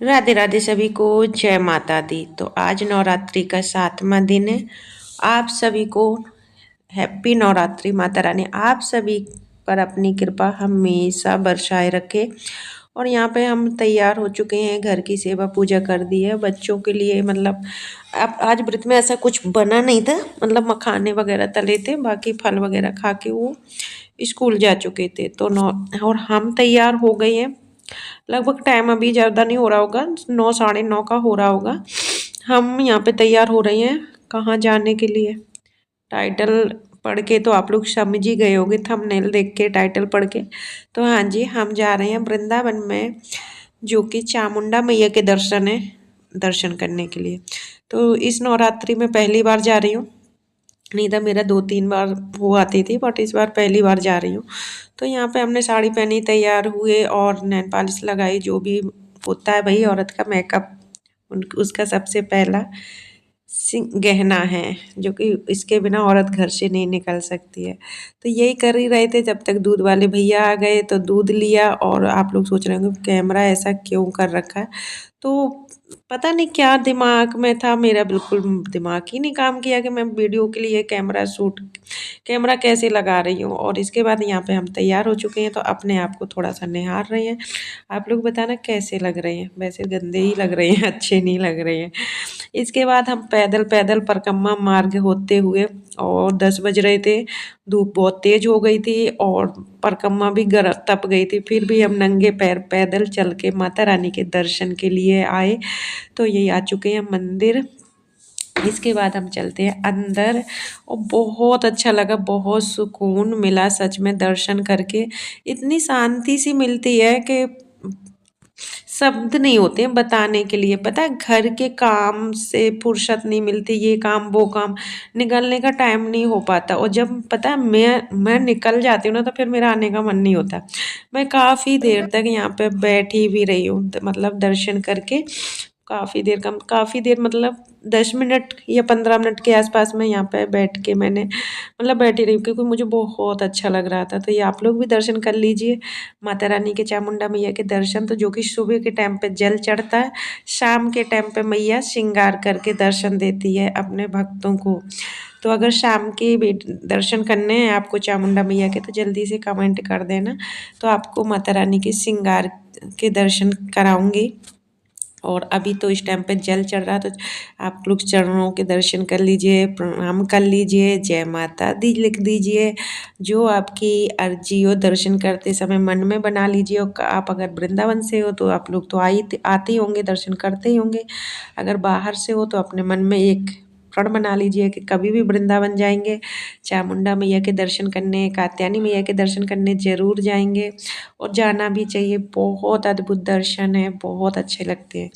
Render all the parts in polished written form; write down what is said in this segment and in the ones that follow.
राधे राधे सभी को। जय माता दी। तो आज नवरात्रि का 7वां दिन है। आप सभी को हैप्पी नवरात्रि। माता रानी आप सभी पर अपनी कृपा हमेशा बरसाए रखे। और यहाँ पे हम तैयार हो चुके हैं, घर की सेवा पूजा कर दी है बच्चों के लिए। मतलब अब आज व्रत में ऐसा कुछ बना नहीं था, मतलब मखाने वगैरह तले थे, बाकी फल वगैरह खा के वो स्कूल जा चुके थे। तो नौ और हम तैयार हो गए हैं। लगभग टाइम अभी ज़्यादा नहीं हो रहा होगा, 9 साढ़े 9 का हो रहा होगा। हम यहाँ पे तैयार हो रहे हैं कहाँ जाने के लिए। टाइटल पढ़ के तो आप लोग समझ ही गए होंगे, थंबनेल देख के, टाइटल पढ़ के। तो हाँ जी, हम जा रहे हैं वृंदावन में, जो कि चामुंडा मैया के दर्शन करने के लिए। तो इस नवरात्रि में पहली बार जा रही हूँ। नहीं था, मेरा 2-3 बार वो आती थी, बट इस बार पहली बार जा रही हूँ। तो यहाँ पे हमने साड़ी पहनी, तैयार हुए और नेल पॉलिश लगाई। जो भी होता है भाई औरत का मेकअप, उसका सबसे पहला गहना है, जो कि इसके बिना औरत घर से नहीं निकल सकती है। तो यही कर ही रहे थे जब तक दूध वाले भैया आ गए। तो दूध लिया। और आप लोग सोच रहे होंगे कैमरा ऐसा क्यों कर रखा है। तो पता नहीं क्या दिमाग में था, मेरा बिल्कुल दिमाग ही नहीं काम किया कि मैं वीडियो के लिए कैमरा कैसे लगा रही हूँ। और इसके बाद यहाँ पे हम तैयार हो चुके हैं, तो अपने आप को थोड़ा सा निहार रहे हैं। आप लोग बताना कैसे लग रहे हैं। वैसे गंदे ही लग रहे हैं, अच्छे नहीं लग रहे हैं। इसके बाद हम पैदल पैदल परिक्रमा मार्ग होते हुए, और 10 बज रहे थे, धूप बहुत तेज हो गई थी और परिक्रमा भी तप गई थी। फिर भी हम नंगे पैर पैदल चल के माता रानी के दर्शन के लिए आए। तो यही आ चुके हैं मंदिर। इसके बाद हम चलते हैं अंदर। और बहुत अच्छा लगा, बहुत सुकून मिला सच में दर्शन करके। इतनी शांति सी मिलती है कि शब्द नहीं होते हैं बताने के लिए। पता है, घर के काम से फुर्सत नहीं मिलती, ये काम वो काम, निकलने का टाइम नहीं हो पाता। और जब पता है मैं निकल जाती हूँ ना, तो फिर मेरा आने का मन नहीं होता। मैं काफ़ी देर तक यहाँ पे बैठी भी रही हूँ, मतलब दर्शन करके। काफ़ी देर मतलब 10 मिनट या 15 मिनट के आसपास में यहाँ पे बैठ के मैंने मतलब बैठी रही, क्योंकि मुझे बहुत अच्छा लग रहा था। तो ये आप लोग भी दर्शन कर लीजिए माता रानी के, चामुंडा मैया के दर्शन। तो जो कि सुबह के टाइम पे जल चढ़ता है, शाम के टाइम पे मैया श्रृंगार करके दर्शन देती है अपने भक्तों को। तो अगर शाम के भी दर्शन करने हैं आपको चामुंडा मैया के, तो जल्दी से कमेंट कर देना, तो आपको माता रानी के श्रृंगार के दर्शन कराऊंगी। और अभी तो इस टाइम पे जल चढ़ रहा है, तो आप लोग चरणों के दर्शन कर लीजिए, प्रणाम कर लीजिए, जय माता दी लिख दीजिए। जो आपकी अर्जी हो दर्शन करते समय मन में बना लीजिए। और आप अगर वृंदावन से हो तो आप लोग तो आते ही होंगे, दर्शन करते ही होंगे। अगर बाहर से हो तो अपने मन में एक प्रण बना लीजिए कि कभी भी वृंदावन जाएंगे, चामुंडा मैया के दर्शन करने, कात्यायनी मैया के दर्शन करने ज़रूर जाएंगे। और जाना भी चाहिए, बहुत अद्भुत दर्शन है, बहुत अच्छे लगते हैं।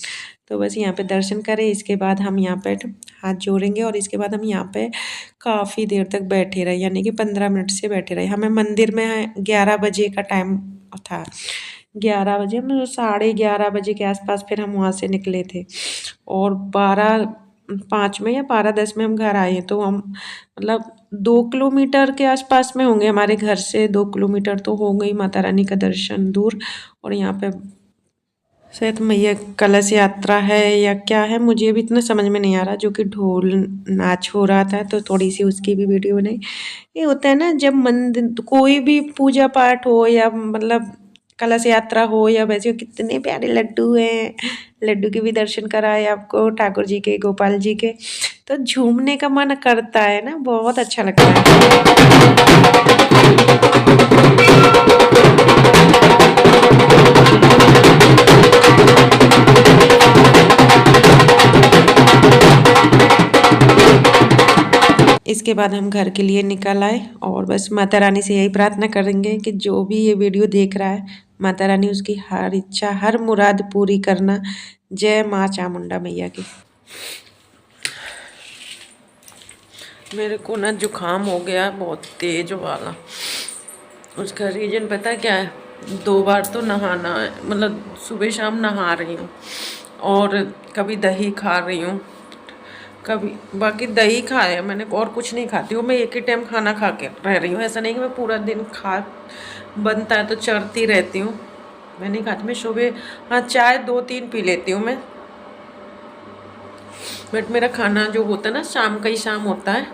तो बस यहाँ पे दर्शन करें, इसके बाद हम यहाँ पे हाथ जोड़ेंगे। और इसके बाद हम यहाँ पे काफ़ी देर तक बैठे रहे, यानी कि 15 मिनट से बैठे रहे। हमें मंदिर में 11 बजे का टाइम था। 11 बजे, मतलब 11:30 बजे के आसपास फिर हम वहाँ से निकले थे। और 12:05 में या 12:10 में हम घर आए। तो हम मतलब 2 किलोमीटर के आसपास में होंगे, हमारे घर से 2 किलोमीटर तो हो गई माता रानी का दर्शन दूर। और यहाँ पे शायद मैया कलश यात्रा है या क्या है, मुझे भी इतना समझ में नहीं आ रहा। जो कि ढोल नाच हो रहा था, तो थोड़ी सी उसकी भी वीडियो बनाई। ये होता है ना, जब मंदिर कोई भी पूजा पाठ हो या मतलब कलश यात्रा हो या वैसे, कितने प्यारे लड्डू हैं। लड्डू के भी दर्शन कराए आपको, ठाकुर जी के, गोपाल जी के। तो झूमने का मन करता है ना, बहुत अच्छा लगता है। इसके बाद हम घर के लिए निकल आए। और बस माता रानी से यही प्रार्थना करेंगे कि जो भी ये वीडियो देख रहा है, माता रानी उसकी हर इच्छा, हर मुराद पूरी करना। जय माँ चामुंडा मैया की। मेरे को ना जुकाम हो गया बहुत तेज वाला। उसका रीज़न पता क्या है, 2 बार तो नहाना है, मतलब सुबह शाम नहा रही हूँ। और कभी दही खा रही हूँ, कभी बाकी दही खाया मैंने, और कुछ नहीं खाती हूँ मैं। एक ही टाइम खाना खा के रह रही हूँ। ऐसा नहीं कि मैं पूरा दिन बनता है तो चढ़ती रहती हूँ। मैं नहीं खाती, मैं सुबह हाँ चाय 2-3 पी लेती हूँ मैं, बट मेरा खाना जो होता है ना शाम का ही शाम होता है।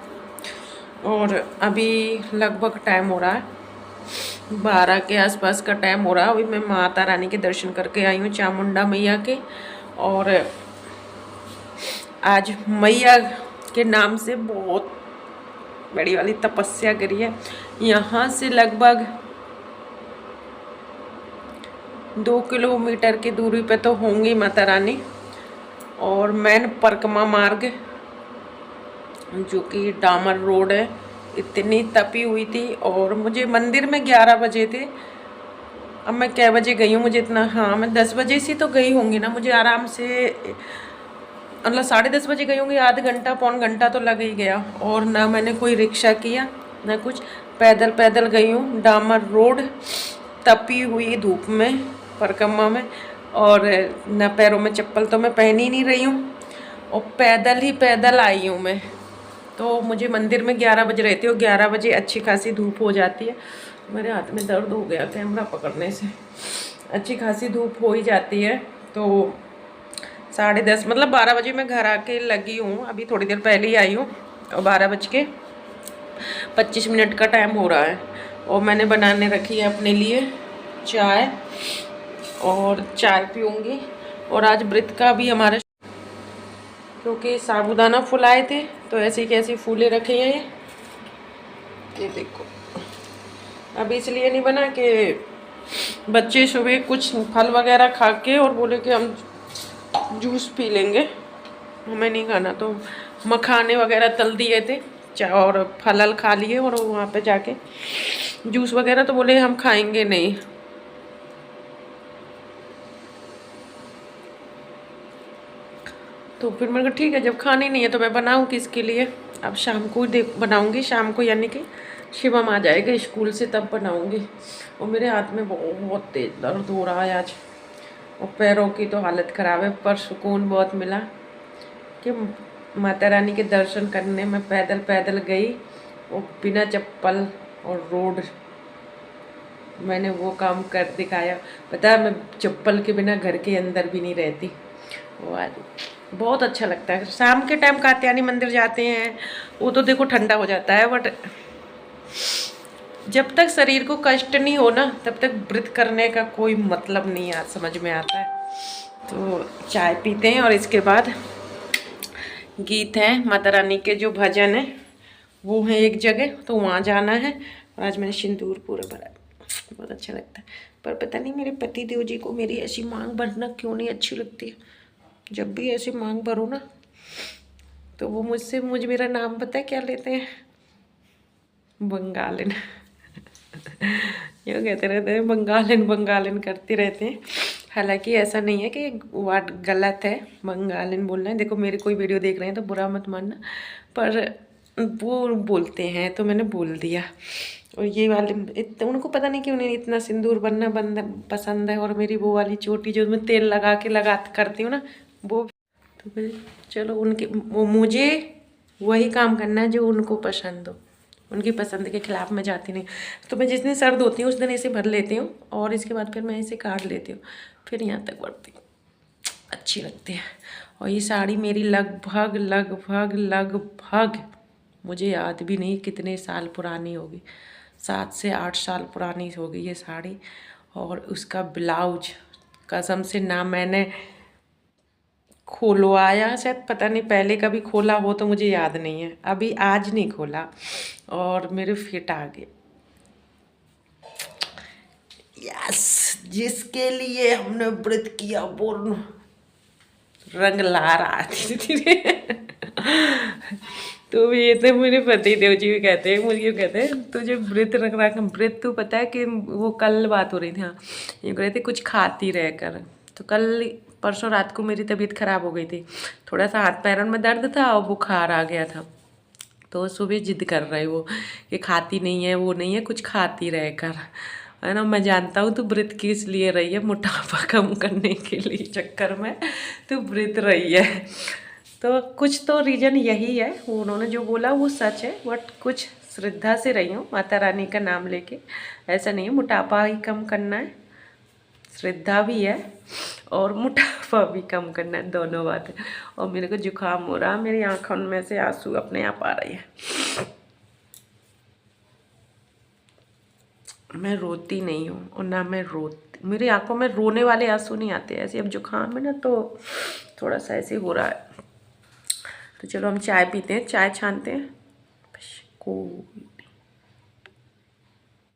और अभी लगभग टाइम हो रहा है 12 के आसपास का टाइम हो रहा है। अभी मैं माता रानी के दर्शन करके आई हूँ, चामुंडा मैया के। और आज मैया के नाम से बहुत बड़ी वाली तपस्या करी है। यहाँ से लगभग 2 किलोमीटर की दूरी पे तो होंगी माता रानी। और मेन परिक्रमा मार्ग जो कि डामर रोड है, इतनी तपी हुई थी। और मुझे मंदिर में 11 बजे थे। अब मैं क्या बजे गई हूँ मुझे इतना, हाँ मैं 10 बजे से तो गई होंगी ना, मुझे आराम से मतलब 10:30 बजे गई होंगी, आध घंटा पौन घंटा तो लग ही गया। और ना मैंने कोई रिक्शा किया ना कुछ, पैदल पैदल गई हूँ डामर रोड तपी हुई धूप में परिक्रमा में। और न पैरों में चप्पल तो मैं पहन ही नहीं रही हूँ, और पैदल ही पैदल आई हूँ मैं। तो मुझे मंदिर में 11 बज रहे थे, और 11 बजे अच्छी खासी धूप हो जाती है। मेरे हाथ में दर्द हो गया कैमरा पकड़ने से, अच्छी खासी धूप हो ही जाती है। तो 10:30 मतलब 12 बजे मैं घर आके लगी हूँ, अभी थोड़ी देर पहले ही आई हूँ। और 12:25 का टाइम हो रहा है। और मैंने बनाने रखी है अपने लिए चाय, और चाय पीऊँगी। और आज व्रत का भी हमारे, क्योंकि साबूदाना फुलाए थे तो ऐसे कैसे फूले रखे हैं ये देखो। अभी इसलिए नहीं बना कि बच्चे सुबह कुछ फल वगैरह खा के और बोले कि हम जूस पी लेंगे, हमें नहीं खाना। तो मखाने वगैरह तल दिए थे और फल खा लिए, और वहाँ पे जाके जूस वगैरह तो बोले हम खाएंगे नहीं। तो फिर मैंने कहा ठीक है, जब खानी नहीं है तो मैं बनाऊँ किसके लिए। अब शाम को देख बनाऊँगी, शाम को यानी कि शिवम आ जाएगा स्कूल से तब बनाऊँगी। और मेरे हाथ में बहुत तेज दर्द हो रहा है आज, और पैरों की तो हालत ख़राब है। पर सुकून बहुत मिला कि माता रानी के दर्शन करने में पैदल पैदल गई, और बिना चप्पल और रोड मैंने वो काम कर दिखाया। पता है मैं चप्पल के बिना घर के अंदर भी नहीं रहती। वो आज बहुत अच्छा लगता है। शाम के टाइम कात्यायनी मंदिर जाते हैं वो तो देखो ठंडा हो जाता है, बट जब तक शरीर को कष्ट नहीं हो ना तब तक व्रत करने का कोई मतलब नहीं समझ में आता है। तो चाय पीते हैं, और इसके बाद गीत है माता रानी के जो भजन है वो है एक जगह, तो वहाँ जाना है। और आज मैंने सिंदूर पूरा भरा, बहुत अच्छा लगता है। पर पता नहीं मेरे पति देव जी को मेरी ऐसी मांग भरना क्यों नहीं अच्छी लगती है। जब भी ऐसी मांग भरो ना तो वो मुझे मेरा नाम पता है क्या लेते हैं, बंगालिन। यूँ कहते रहते हैं बंगालिन बंगालिन करते रहते हैं। हालांकि ऐसा नहीं है कि वर्ड गलत है बंगालिन बोलना है। देखो मेरी कोई वीडियो देख रहे हैं तो बुरा मत मानना, पर वो बोलते हैं तो मैंने बोल दिया। और ये वाले उनको पता नहीं क्यों नहीं इतना सिंदूर बनना पसंद है। और मेरी वो वाली चोटी जो मैं तेल लगा के करती हूँ ना वो, तो फिर चलो उनके वो मुझे वही काम करना है जो उनको पसंद हो। उनकी पसंद के खिलाफ मैं जाती नहीं। तो मैं जिस दिन सर्द होती हूँ उस दिन ऐसे भर लेती हूँ, और इसके बाद फिर मैं इसे काट लेती हूँ, फिर यहाँ तक बढ़ती हूँ, अच्छी लगती है। और ये साड़ी मेरी लगभग लगभग लगभग मुझे याद भी नहीं कितने साल पुरानी होगी, 7 से 8 साल पुरानी होगी ये साड़ी। और उसका ब्लाउज कसम से ना मैंने खुलवाया, शायद पता नहीं पहले कभी खोला हो तो मुझे याद नहीं है, अभी आज नहीं खोला और मेरे फिट आ गए। यस, जिसके लिए हमने व्रत किया वो रंग ला रहा धीरे धीरे। तो ये तो मेरे पति देव जी भी कहते हैं, मुझे कहते हैं तुझे व्रत रख रहा व्रत। तो पता है कि वो कल बात हो रही थी, हाँ ये कह रहे थे कुछ खाती रह कर। तो कल परसों रात को मेरी तबीयत ख़राब हो गई थी, थोड़ा सा हाथ पैरों में दर्द था और बुखार आ गया था। तो सुबह जिद कर रहे वो कि खाती नहीं है, वो नहीं है, कुछ खाती रह कर, है ना। मैं जानता हूँ तो व्रत किस लिए रही है, मोटापा कम करने के लिए चक्कर में तो व्रत रही है। तो कुछ तो रीज़न यही है, उन्होंने जो बोला वो सच है, बट कुछ श्रद्धा से रही हूँ माता रानी का नाम लेके। ऐसा नहीं है मोटापा ही कम करना है, श्रद्धा भी है और मोटापा भी कम करना है, दोनों बातें। और मेरे को जुकाम हो रहा, मेरी आँखों में से आंसू अपने आप आ रहे हैं। मैं रोती नहीं हूँ और ना मैं मेरी आंखों में रोने वाले आंसू नहीं आते ऐसे। अब जुकाम है ना तो थोड़ा सा ऐसे हो रहा है। तो चलो हम चाय पीते हैं, चाय छानते हैं। को